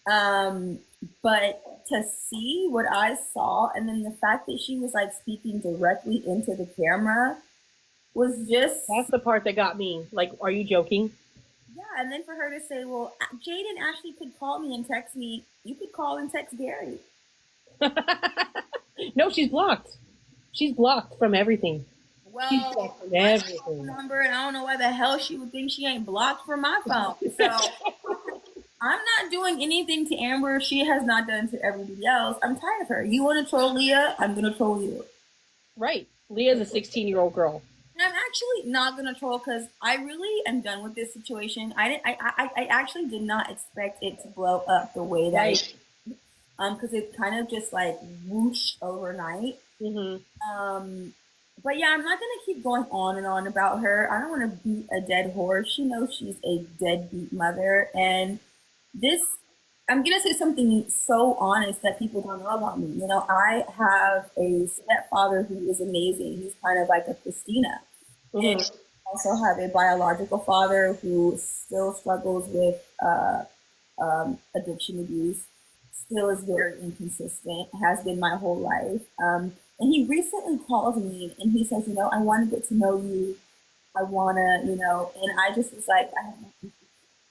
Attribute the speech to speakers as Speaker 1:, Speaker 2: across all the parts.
Speaker 1: Um, but to see what I saw, and then the fact that she was like speaking directly into the camera was
Speaker 2: That's
Speaker 1: just,
Speaker 2: the part that got me. Like, are you joking?
Speaker 1: yeah. And then for her to say, well, Jaden actually could call me and text me. You could call and text Gary.
Speaker 2: No, she's blocked. She's blocked from everything. She's blocked
Speaker 1: Well,
Speaker 2: from
Speaker 1: my phone
Speaker 2: everything.
Speaker 1: number, and I don't know why the hell she would think she ain't blocked from my phone. So I'm not doing anything to Amber she has not done to everybody else. I'm tired of her. You want to troll Leah? I'm gonna troll you.
Speaker 2: Right. Leah's a 16-year-old girl.
Speaker 1: And I'm actually not gonna troll because I really am done with this situation. I didn't. I actually did not expect it to blow up the way that it.
Speaker 2: Right.
Speaker 1: Because it kind of just like whooshed overnight.
Speaker 2: Mm-hmm.
Speaker 1: Um, but yeah, I'm not gonna keep going on and on about her. I don't want to beat a dead horse. She knows she's a deadbeat mother, and this. I'm gonna say something so honest that people don't know about me. You know, I have a stepfather who is amazing. He's kind of like a Christina, and
Speaker 2: Mm-hmm.
Speaker 1: I also have a biological father who still struggles with addiction abuse, still is very inconsistent, has been my whole life. And he recently called me and he says, you know, I want to get to know you. I want to, you know, and I just was like, I have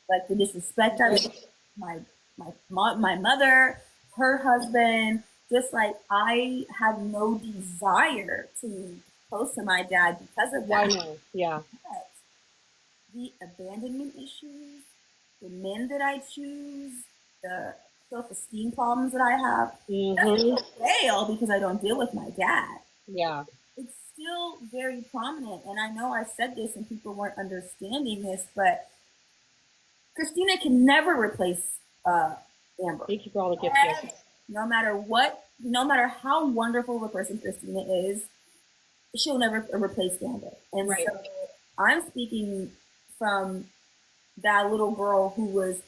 Speaker 1: like the disrespect I was my my mother, her husband, just like I had no desire to be close to my dad because of
Speaker 2: Why
Speaker 1: that.
Speaker 2: no? Yeah.
Speaker 1: But the abandonment issues, the men that I choose, the self esteem problems that I have,
Speaker 2: Mm-hmm.
Speaker 1: fail because I don't deal with my dad.
Speaker 2: Yeah.
Speaker 1: It's still very prominent. And I know I said this and people weren't understanding this, but Christina can never replace Amber.
Speaker 2: Thank you for all the gifts, yes.
Speaker 1: No matter what, no matter how wonderful of a person Christina is, she'll never replace Amber. And
Speaker 2: Right.
Speaker 1: so I'm speaking from that little girl who was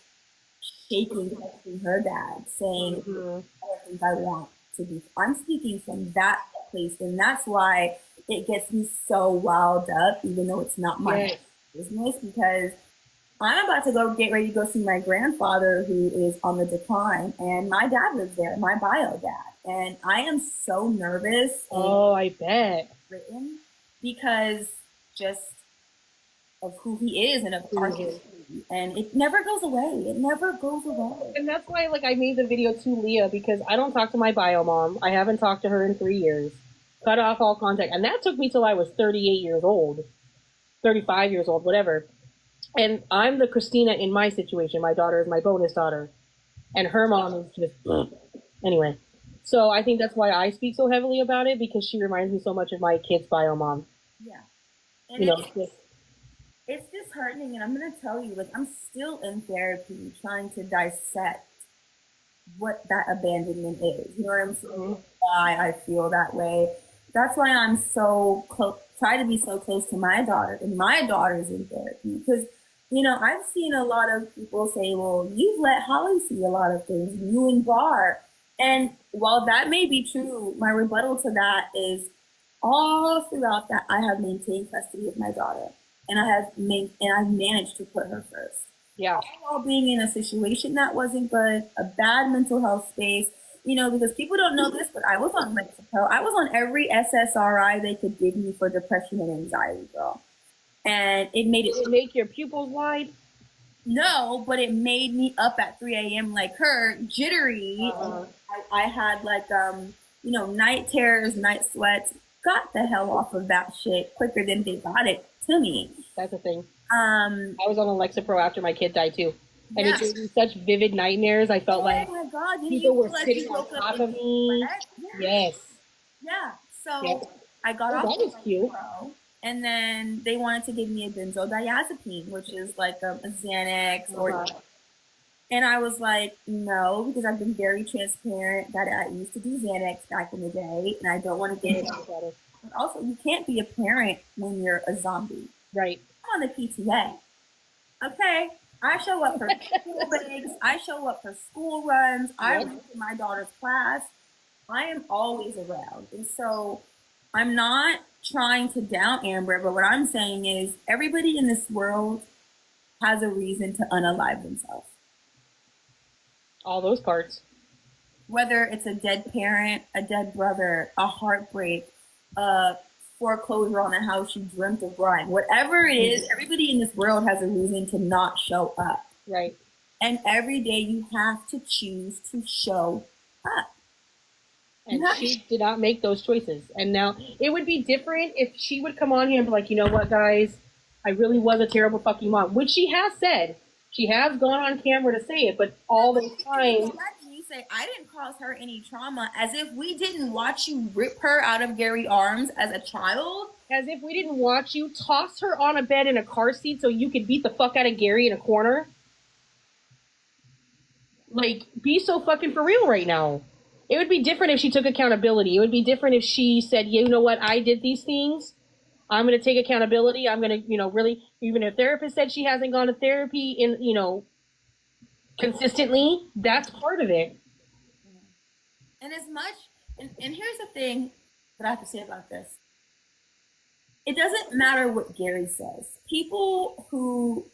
Speaker 1: shaking, texting her dad, saying,
Speaker 2: Mm-hmm.
Speaker 1: I don't think I want to be. I'm speaking from that place, and that's why it gets me so wound up, even though it's not my
Speaker 2: Yes.
Speaker 1: business, because I'm about to go get ready to go see my grandfather who is on the decline, and my dad lives there, my bio dad. And I am so nervous and
Speaker 2: Oh, I bet.
Speaker 1: written because just of who he is and of our
Speaker 2: Mhm.
Speaker 1: history. And it never goes away. It never goes away.
Speaker 2: And that's why, like, I made the video to Leah because I don't talk to my bio mom. I haven't talked to her in 3 years. Cut off all contact, and that took me till I was 38 years old, 35 years old, whatever. And I'm the Christina in my situation. My daughter is my bonus daughter, and her mom is just anyway. So I think that's why I speak so heavily about it because she reminds me so much of my kid's bio mom.
Speaker 1: Yeah. And
Speaker 2: You know,
Speaker 1: it's disheartening, and I'm gonna tell you, like I'm still in therapy trying to dissect what that abandonment is. You know what I'm saying?
Speaker 2: mhm.
Speaker 1: Why I feel that way. That's why I'm so close. Try to be so close to my daughter, and my daughter's in therapy because you know I've seen a lot of people say, "Well, you've let Holly see a lot of things, you and Bar," and while that may be true, my rebuttal to that is all throughout that I have maintained custody of my daughter, and I've managed to put her first
Speaker 2: Yeah,
Speaker 1: while being in a situation that wasn't good, a bad mental health space, you know, because people don't know this, but I was on Lexapro. I was on every SSRI they could give me for depression and anxiety, girl. And it made
Speaker 2: did
Speaker 1: it
Speaker 2: it make your pupils wide?
Speaker 1: no, but it made me up at 3 a.m. like her, jittery. And
Speaker 2: Uh,
Speaker 1: I had like, you know, night terrors, night sweats. Got the hell off of that shit quicker than they got it to me.
Speaker 2: that's a thing.
Speaker 1: Um,
Speaker 2: I was on Alexa Pro after my kid died too, and it
Speaker 1: yeah.
Speaker 2: gave me such vivid nightmares. I felt
Speaker 1: Oh
Speaker 2: like
Speaker 1: my God, didn't you
Speaker 2: people were
Speaker 1: feel like
Speaker 2: sitting
Speaker 1: you
Speaker 2: on
Speaker 1: woke up
Speaker 2: top
Speaker 1: in
Speaker 2: of me.
Speaker 1: sweat? Yeah.
Speaker 2: Yes.
Speaker 1: Yeah.
Speaker 2: Yep.
Speaker 1: So I got
Speaker 2: Oh,
Speaker 1: off
Speaker 2: that
Speaker 1: the
Speaker 2: was cute.
Speaker 1: Pro, and then they wanted to give me a benzodiazepine, which is like a Xanax or.
Speaker 2: Uh-huh.
Speaker 1: And I was like, no, because I've been very transparent that I used to do Xanax back in the day, and I don't want to get it. But also, you can't be a parent when you're a zombie.
Speaker 2: Right.
Speaker 1: I'm on the PTA. Okay. I show up for school breaks. I show up for school runs. I
Speaker 2: Yep.
Speaker 1: read to my daughter's class. I am always around. And so I'm not trying to down Amber, but what I'm saying is everybody in this world has a reason to unalive themselves.
Speaker 2: All those parts.
Speaker 1: Whether it's a dead parent, a dead brother, a heartbreak, a foreclosure on a house you dreamt of buying, whatever it is, everybody in this world has a reason to not show up.
Speaker 2: Right.
Speaker 1: And every day you have to choose to show up.
Speaker 2: And she did not make those choices. And now it would be different if she would come on here and be like, you know what, guys, I really was a terrible fucking mom, which she has said. She has gone on camera to say it, but all the time.
Speaker 1: You say, I didn't cause her any trauma, as if we didn't watch you rip her out of Gary's arms as a child.
Speaker 2: As if we didn't watch you toss her on a bed in a car seat so you could beat the fuck out of Gary in a corner. Like, be so fucking for real right now. It would be different if she took accountability. It would be different if she said, you know what, I did these things. I'm going to take accountability. I'm going to, really, even if a therapist said she hasn't gone to therapy consistently, that's part of it.
Speaker 1: And as much, and here's the thing that I have to say about this. It doesn't matter what Gary says. People who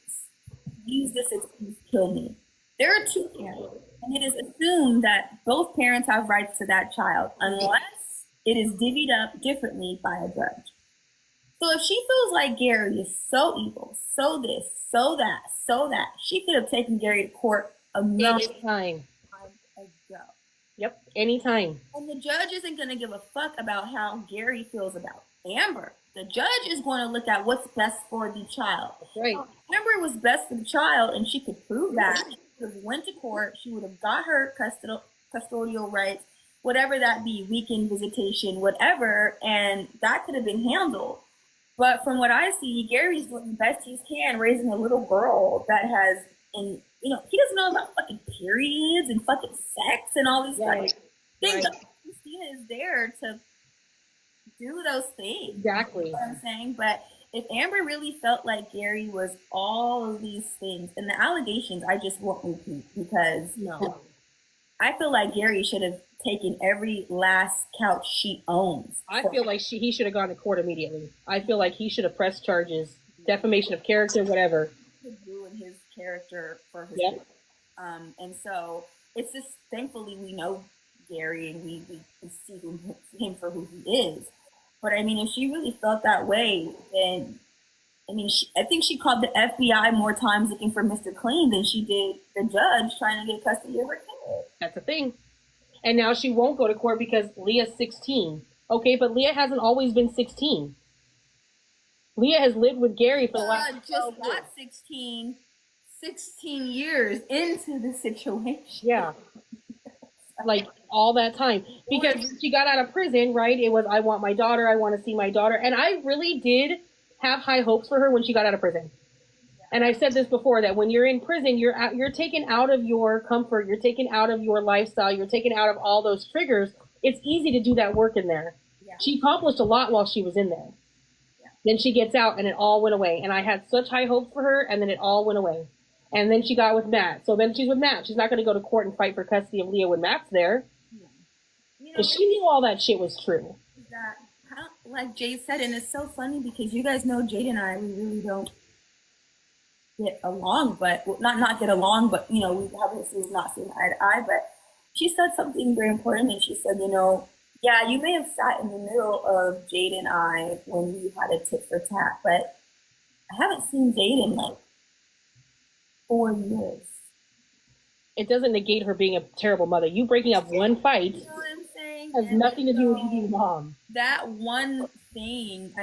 Speaker 1: use this excuse kill me. There are two parents, and it is assumed that both parents have rights to that child, unless it is divvied up differently by a judge. So if she feels like Gary is so evil, so this, so that, she could have taken Gary to court a million times ago.
Speaker 2: Yep, anytime.
Speaker 1: And the judge isn't going to give a fuck about how Gary feels about Amber. The judge is going to look at what's best for the child.
Speaker 2: That's right.
Speaker 1: Amber was best for the child, and she could prove that. She would have went to court. She would have got her custodial rights, whatever that be, weekend visitation, whatever, and that could have been handled. But from what I see, Gary's doing the best he can, raising a little girl that has, he doesn't know about fucking periods and fucking sex and all these things. Right. Christina is there to do those things.
Speaker 2: Exactly.
Speaker 1: You know what I'm saying? But if Amber really felt like Gary was all of these things, and the allegations, I just won't repeat, because I feel like Gary should have taken every last couch she owns.
Speaker 2: I feel like he should have gone to court immediately. I feel like he should have pressed charges, defamation of character, whatever.
Speaker 1: Could ruin his character for his and so it's just, thankfully we know Gary and we see him for who he is. But I mean, if she really felt that way, then I think she called the FBI more times looking for Mr. Clean than she did the judge trying to get custody of her kid.
Speaker 2: That's the thing. And now she won't go to court because Leah's 16. Okay, but Leah hasn't always been 16. Leah has lived with Gary for the last 12 years.
Speaker 1: Not 16 years into the situation.
Speaker 2: Yeah. Like, all that time. Because when she got out of prison, right, it was, I want my daughter, I want to see my daughter. And I really did have high hopes for her when she got out of prison. And I've said this before, that when you're in prison, you're taken out of your comfort, you're taken out of your lifestyle, you're taken out of all those triggers. It's easy to do that work in there. Yeah. She accomplished a lot while she was in there. Yeah. Then she gets out and it all went away. And I had such high hopes for her, and then it all went away. And then she got with Matt. So then she's with Matt. She's not going to go to court and fight for custody of Leah when Matt's there. Because she knew all that shit was true.
Speaker 1: Like Jade said, and it's so funny because you guys know Jade and I, we really don't get along, but not get along, but we obviously not seen eye to eye. But she said something very important, and she said, yeah, you may have sat in the middle of Jade and I when we had a tit for tat, but I haven't seen Jade in like 4 years.
Speaker 2: It doesn't negate her being a terrible mother. You breaking up one fight has nothing to do with you being a mom.
Speaker 1: That one thing,